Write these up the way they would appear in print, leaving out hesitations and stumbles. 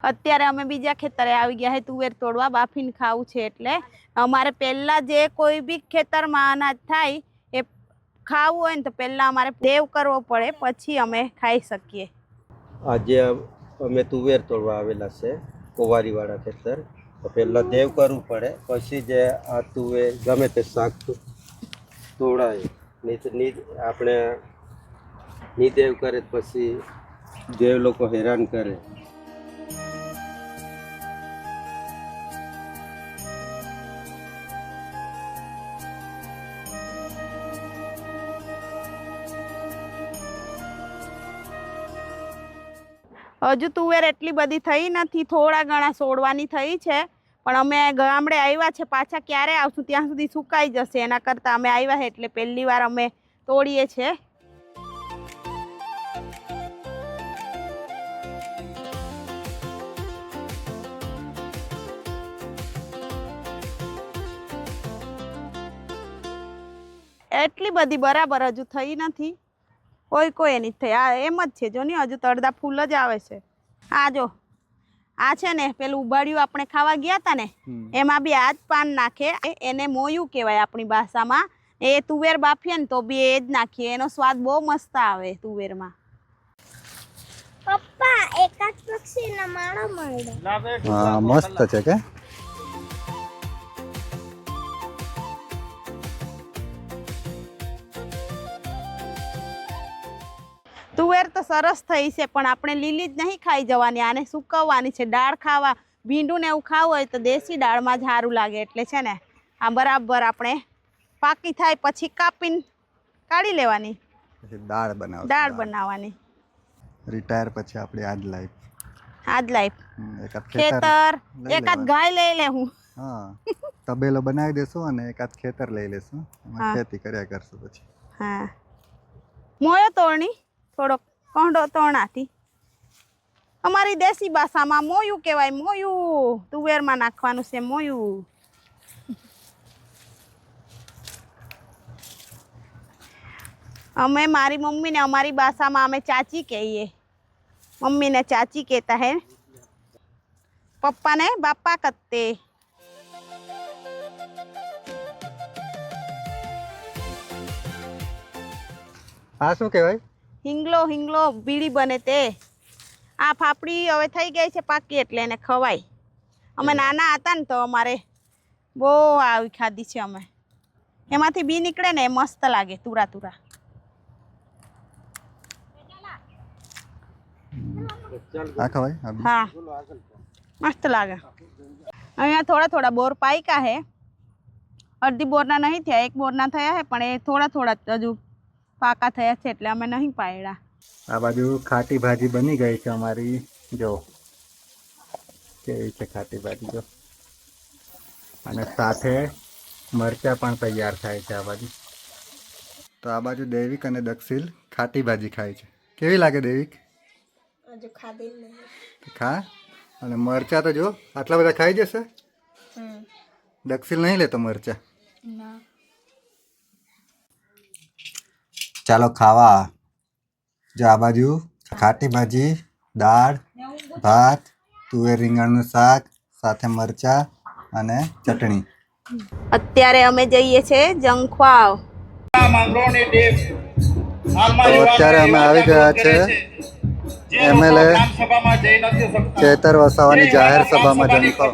અત્યારે અમે બીજા ખેતરે આવી ગયા છે તુવેર તોડવા, બાફીને ખાવું છે એટલે અમારે પહેલા જે કોઈ બી ખેતરમાં અનાજ થાય એ ખાવું હોય ને તો પહેલા અમારે દેવ કરવો પડે, પછી અમે ખાઈ શકીએ. આજે અમે તુવેર તોડવા આવેલા છે કોવારીવાળા ખેતર. તો પહેલા દેવ કરવું પડે, પછી જે આ તુવેર ગમે તે શાક તોડાય. નહીં આપણે નિદેવ કરે પછી દેવ લોકો હેરાન કરે. હજુ તુવેર એટલી બધી થઈ નથી, થોડા ઘણા છોડવાની થઈ છે, પણ અમે ગામડે આવ્યા છે, પાછા ક્યારે આવશું ત્યાં સુધી સુકાઈ જશે. એના કરતાં અમે આવ્યા છે એટલે પહેલી વાર અમે તોડીએ છીએ. એટલી બધી બરાબર હજુ થઈ નથી, કોઈ એની થઈ. આ એમ જ છે જો નહીં, હજુ તો અડધા ફૂલ જ આવે છે. આ જો આ છે ને પેલું ઉબાડ્યું આપણે ખાવા ગયા હતા ને, એમાં બી આ જ પાન નાખે, એને મોયું કહેવાય આપણી ભાષામાં. એ તુવેર બાફીએ ને તો બી એ જ નાખીએ, એનો સ્વાદ બહુ મસ્ત આવે તુવેરમાં. પપ્પા એકાદ પક્ષીના માળો મળે. હા મસ્ત છે કે તુવેર તો સરસ થઈ છે, પણ આપણે લીલી જ નહીં ખાઈ જવાની, આને સુકવવાની છે. દાળ ખાવા, ભીંડું ને એવું ખાવું હોય તો દેશી દાળમાં જ સારું લાગે. એટલે છે ને આ બરાબર આપણે પાકી થાય પછી કાપીને કાઢી લેવાની, દાળ બનાવવાની. રિટાયર પછી આપણે આજ લાઈફ ખેતર એકાદ ગાય લઈ લે. હું તબેલો બનાવી દેશું અને એકાદ ખેતર લઈ લેશું, એમાં ખેતી કર્યા કરશું પછી. હા મોયો તોડની, થોડોક કોંડો તોણાથી. અમારી દેશી ભાષામાં મોયું કહેવાય. મોયું તુવેરમાં નાખવાનું છે, મોયું. અમે મારી મમ્મીને અમારી ભાષામાં અમે ચાચી કહીએ. મમ્મીને ચાચી કહેતા હે, પપ્પાને બાપા કહેते. આ શું કહેવાય? હિંગલો. હિંગલો બીડી બને તે. આ ફાફડી હવે થઈ ગઈ છે પાકી એટલે એને ખવાય. અમે નાના હતા ને તો અમારે બહુ આવી ખાધી છે અમે. એમાંથી બી નીકળે ને એ મસ્ત લાગે, તુરા તુરા. હા મસ્ત લાગે. અહીંયા થોડા થોડા બોર પાક્યા હે, અડધી બોરના નહીં થયા, એક બોરના થયા હે, પણ એ થોડા થોડા હજુ પાકા થયા છે એટલે અમે નહીં પાડ્યા. આ બાજુ ખાટી ભાજી બની ગઈ છે અમારી. જો કેવી છે ખાટી ભાજી, જો. અને સાથે મરચાં પણ તૈયાર થાય છે આ બાજુ. તો આ બાજુ દેવિક અને દક્ષિલ ખાટી ભાજી ખાય છે. કેવી લાગે દેવિક? ખા. અને મરચાં તો જો આટલા બધા ખાઈ જશે. દક્ષિલ નહીં લેતો મરચાં. ચાલો ખાવા. જો આ બાજુ ખાટી ભાજી, દાળ, ભાત, તુવેર રીંગણનું શાક, સાથે મરચાં અને ચટણી. અત્યારે અમે જઈએ છીએ જંખવાવ. તો અત્યારે અમે આવી ગયા છે એમએલએ ચેતર વસાવાની જાહેર સભામાં જંખવાવ.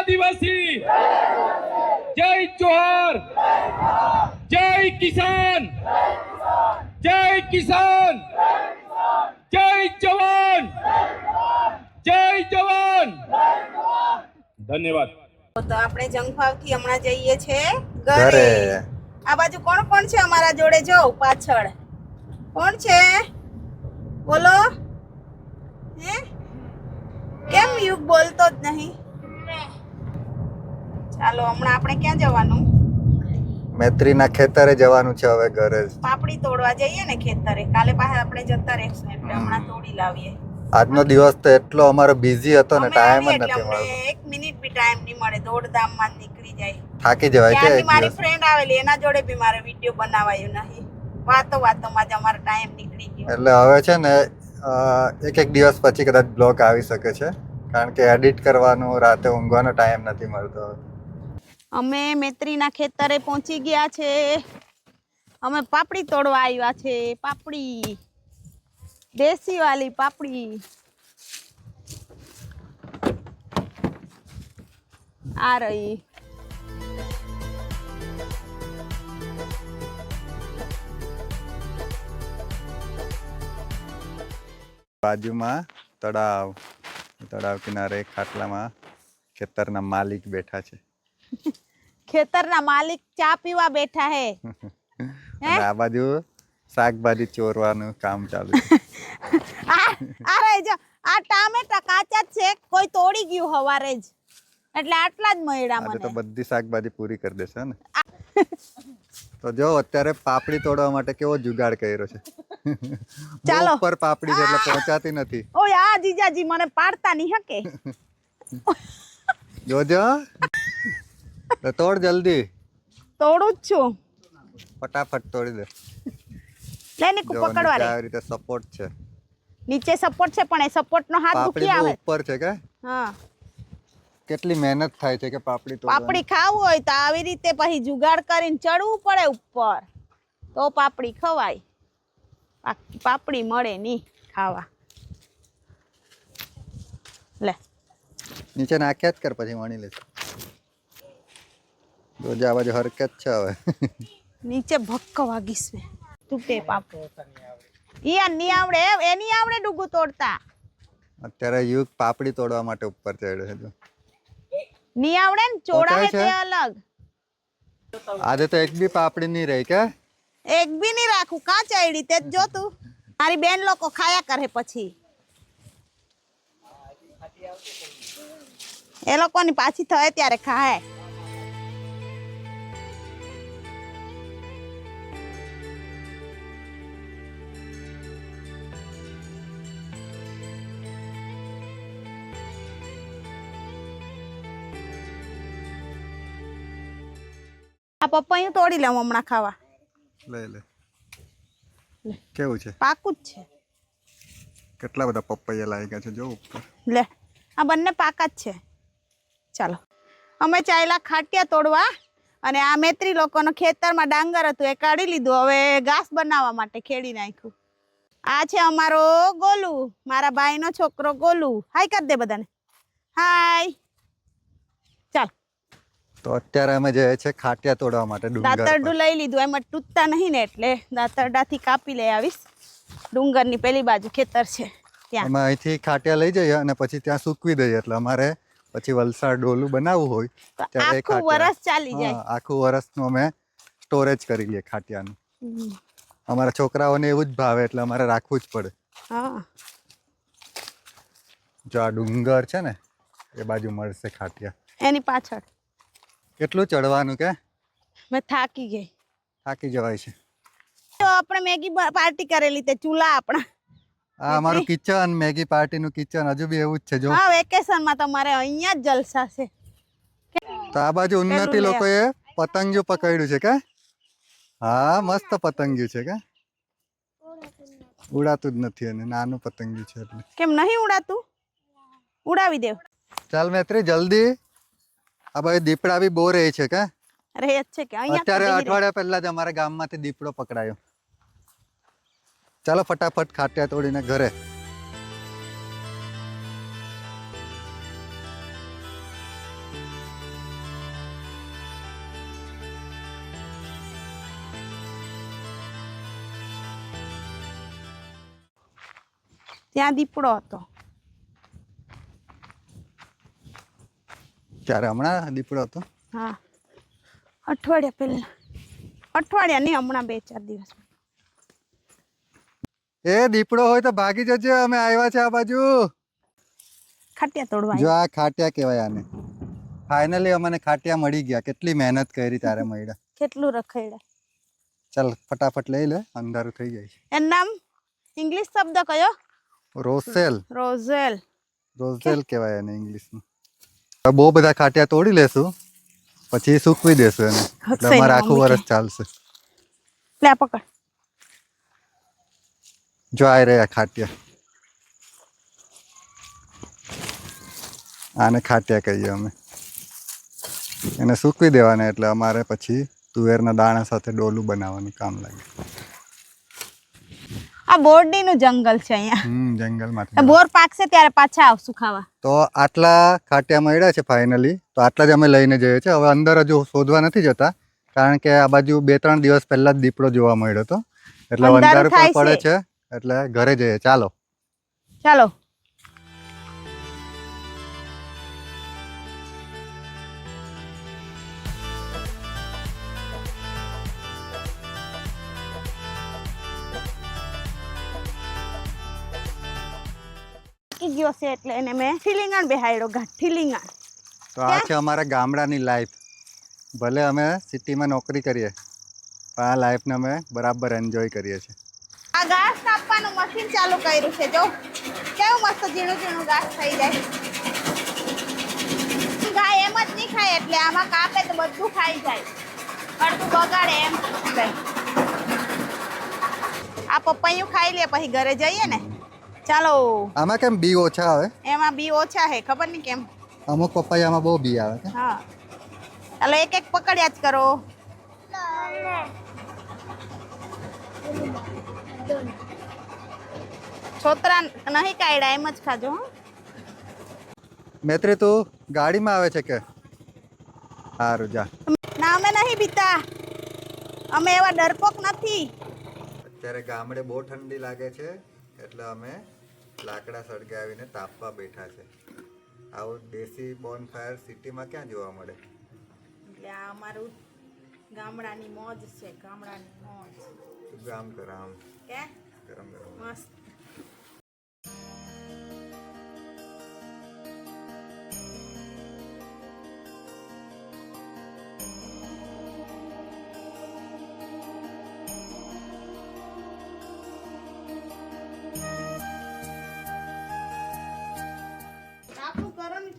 આદિવાસી જય જોહાર જય કિસાન જય કિસાન જય જવાન જય જવાન ધન્યવાદ. તો આપણે જંગભાવથી હમણાં જઈએ છે ઘરે. ઘરે. આ બાજુ કોણ કોણ છે અમારા જોડે? જો પાછળ કોણ છે બોલો? હે કેમ યુગ બોલતો જ નહીં? ચાલો હમણાં આપણે ક્યાં જવાનું? મૈત્રીના ખેતરે જવાનું છે હવે ઘરે. પાપડી તોડવા જઈએ ને ખેતરે. કાલે પાછા આપણે જતા રહેશું એટલે હમણાં તોડી લાવીએ. આજનો દિવસ તો એટલો અમારો બિઝી હતો ને, અમે ટાઈમ જ આવીએ એટલે નથી અમને મળતો. એક મિનિટ બી ટાઈમ નહીં મળે. દોડધામમાં જ નીકળી જાય. થાકી જવાય કે ત્યાંની એક મારી દિવસ. ફ્રેન્ડ આવેલી એના જોડે બી મારે વિડીયો બનાવાયો નહીં. વાતોમાં જ અમારો ટાઈમ નીકળી ગયો. એટલે હવે છે ને એક એક દિવસ પછી કદાચ બ્લોગ આવી શકે છે, કારણ કે એડિટ કરવાનું, રાતે ઊંઘવાનો ટાઈમ નથી મળતો. અમે મૈત્રીના ખેતરે પહોંચી ગયા છે. અમે પાપડી તોડવા આવ્યા છે. પાપડી દેશી વાલી પાપડી. આ રહી. બાજુમાં તળાવ, તળાવ કિનારે ખાટલામાં ખેતરના માલિક બેઠા છે. ખેતરના માલિક ચા પીવા બેઠા હે. અને આ બાજુ શાકભાજી ચોરવાનું કામ ચાલુ છે. આ રહી જો. આ ટામેટા કાચા જ છે. કોઈ તોડી ગયું હવારે જ, એટલે આટલા જ મળ્યા આજે તો મને. બધી શાકભાજી પૂરી કરી દેશે ને. તો જો અત્યારે પાપડી તોડવા માટે કેવો જુગાડ કર્યો છે. ચાલો. બહુ ઉપર પાપડી છે એટલે પહોંચાતી નથી. ઓય આ જીજાજી મને પાડતા નહીં હકે. જોજો તો તોડ જલ્દી, તોડું જ છું. ફટાફટ તોડી દે. લે નીકુ જો પકડવા નીચે રે. આવી રીતે સપોર્ટ છે. નીચે સપોર્ટ છે પણ એ સપોર્ટ નો હાથ પાપડી દુખી બહુ આવે. ઉપર છે કે હા કેટલી મહેનત થાય છે કે પાપડી તોડવાની. પાપડી ખાવું હોય તો આવી રીતે પછી જુગાડ કરીને ચડવું પડે ઉપર, તો પાપડી ખવાય. બાકી પાપડી મળે નહીં ખાવા. લે નીચે નાખ્યા જ કર, પછી વણી લેશે. જોજે આ બાજુ હરકત છે હવે. નીચે ભક્ક વાગીશ મેં. તૂટે પાપડી. ઈ નહીં આવડે, એ નહીં આવડે ડૂગું તોડતા. અત્યારે યુગ પાપડી તોડવા માટે ઉપર ચડ્યો છે. જો નહીં આવડે ને ચોડા હે પહોંચાય છે? તે અલગ. આજે તો એક બી પાપડી નહીં રહી કે. એક બી નહીં રાખું. કાં ચાયડી તે જ જોતું. મારી બેન લોકો ખાયા કરે પછી. એ લોકોની પાછી થાય ત્યારે ખાય. આ પપૈયું તોડી લઉં હમણાં ખાવા. લઈ લે. કેવું છે? પાકું જ છે. કેટલા બધા પપૈયા લાગ્યા છે જો ઉપર. લે આ બંને પાકા જ છે. ચાલો અમે ચાલ્યા ખાટિયા તોડવા. અને આ મૈત્રી લોકોનો ખેતરમાં ડાંગર હતું એ કાઢી લીધું. હવે ઘાસ બનાવવા માટે ખેડી નાખ્યું. આ છે અમારો ગોલુ, મારા ભાઈનો છોકરો ગોલુ. હાય કરી દે બધાને. હાય. ચાલ તો અત્યારે અમે જઈએ છીએ ખાટિયા તોડવા માટે ડુંગર પર. દાતરડું લઈ લીધું. એમાં તૂટતા નહીં ને એટલે દાતરડાથી કાપી લઈ આવીશ. ડુંગરની પેલી બાજુ ખેતર છે ત્યાં. અમે અહીંથી ખાટિયા લઈ જઈએ અને પછી ત્યાં સૂકવી દઈએ, એટલે અમારે પછી વલસાડ ડોલું બનાવવું હોય તો ત્યારે એ આખું વરસ ચાલી જાય. હા, આખું વરસનું અમે સ્ટોરેજ કરી લઈએ ખાટિયાનું. હમ. અમારા છોકરાઓને એવું જ ભાવે એટલે અમારે રાખવું જ પડે. હા જો આ ડુંગર છે ને એ બાજુ મળશે ખાટિયા. એની પાછળ. કેટલું ચડવાનું કે મેં થાકી ગઈ. થાકી જવાય છે. તો આપણે મેગી પાર્ટી કરેલી તે ચૂલા આપણા. આ અમારું કિચન, મેગી પાર્ટીનું કિચન હજુ બી એવું જ છે જો. હા વેકેશનમાં તમારે અહીંયા જ જલસા છે. તો આ બાજુ ઉન્નતિ પેલું લે. લોકોએ પતંગિયું પકડ્યું છે કે. હા મસ્ત પતંગિયું છે કે. ઉડાતું જ નથી અને નાનું પતંગિયું છે એટલે. કેમ નહીં ઉડાતું? ઉડાવી દેવ. ચાલ મૈત્રી જલ્દી. આ ભાઈ દીપડા બી બહુ રહે છે કે. અરે એ જ છે કે અહીંયા તો અત્યારે બી રહે. અઠવાડિયા પહેલા જ અમારા ગામમાંથી દીપડો પકડાયો. ચાલો ફટાફટ ખાટિયા તોડીને ઘરે. ત્યાં દીપડો હતો. ત્યારે હમણાં દીપડો હતો. હા, અઠવાડિયા પહેલા. અઠવાડિયા નહીં, હમણાં 2-4 દિવસ. એ દીપડો હોય તો ભાગી જજે, અમે આવ્યા છે આ બાજુ. ખાટિયા તોડવા જો આ ખાટિયા કહેવાય આને. ફાઇનલી અમને ખાટિયા મળી ગયા. કેટલી મહેનત કરી તારે મળ્યા. કેટલું રખડ્યા. ચાલ ફટાફટ લઈ લે, અંધારું થઈ જાય છે. એનું નામ ઇંગ્લિશ શબ્દ કયો? રોસેલ. રોઝેલ. રોઝેલ કહેવાય એને ઇંગ્લિશમાં. બહુ બધા ખાટિયા તોડી લેશું, પછી સૂકવી દેશું એને. એટલે અમારે આખું વર્ષ ચાલશે. લે પકડ. જો આ રહ્યા ખાટિયા. આને ખાટિયા કહીએ અમે. એને સૂકવી દેવાના એટલે અમારે પછી તુવેરના દાણા સાથે ડોલું બનાવવાનું કામ લાગે. આ બોરડીનું જંગલ છે અહીંયા. જંગલમાં બોર પાકશે ત્યારે પાછા આવશું ખાવા. તો આટલા ખાટિયા મળ્યા છે ફાઇનલી. તો આટલા જ અમે લઈને જઈએ છીએ. હવે અંદર હજુ શોધવા નથી જતા, કારણ કે આ બાજુ 2-3 દિવસ પહેલા જ દીપડો જોવા મળ્યો હતો. એટલે અંધારું પણ પડે છે, એટલે ઘરે જઈએ. ચાલો ચાલો. ગયો છે એટલે એને મેં ઠીલીંગણ બેહાડ્યો. ઠીલીંગણ. તો આ છે અમારા ગામડાની લાઈફ. ભલે અમે સિટીમાં નોકરી કરીએ, પણ આ લાઈફને અમે બરાબર એન્જોય કરીએ છીએ. આ ઘાસ કાપવાનું મશીન ચાલુ કર્યું છે. જો કેવું મસ્ત ઝીણું ઝીણું ઘાસ થઈ જાય. ગાય એમ જ નહીં ખાય, એટલે આમાં કાપે તો બધું ખાઈ જાય. અડધું બગાડે એમ જાય. આ પપૈયું ખાઈ લે પછી ઘરે જઈએ ને. ચાલો. આમાં કેમ બી ઓછા આવે? એમાં બી ઓછા છે, ખબર નહીં કેમ. અમુક પપૈયામાં બહુ બી આવે છે. હા, ચાલો એક એક પકડ્યા જ કરો. છોતરા નહીં કાઢ્યા, એમ જ ખાજો. મૈત્રી તું ગાડીમાં આવે છે કે? સારું જા. ના, અમે નહીં પીતા. અમે એવા ડરપોક નથી. અત્યારે ગામડે બહુ ઠંડી લાગે છે, એટલે અમે લાકડા સળગાવીને તાપવા બેઠા છે. આવું દેશી બોનફાયર સિટીમાં ક્યાં જોવા મળે? એટલે આ અમારું ગામડાની મોજ છે. ગામડાની મોજ. ગામ કર આમ કે ગરમ ગરમ મસ્ત.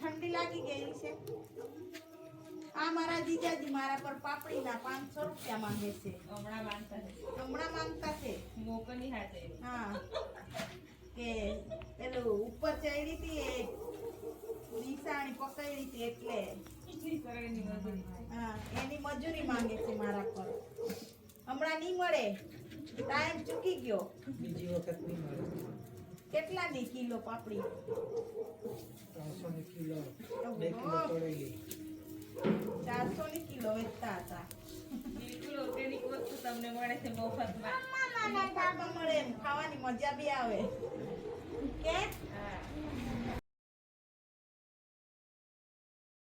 ઠંડી લાગી ગઈ છે. આ મારા જીજાજી મારા પર પાપડીના 500 રૂપિયા માંગે છે. હમણાં માંગતા છે. મોકલી હાથે. હા, કે પેલું ઉપર ચડી હતી એ નિશાણી પકડી હતી એટલે હા, એની મજૂરી માંગે છે મારા પર. હમણાં નહીં મળે, ટાઈમ ચૂકી ગયો. બીજી વખત નહીં મળે. કેટલાની કિલો પાપડી? 400 ની કિલો. 400 ની કિલો વેચતા હતા. બિલકુલ ઓર્ગેનિક વસ્તુ તમને મળે છે મફતમાં. મળે, ખાવાની મજા બી આવે.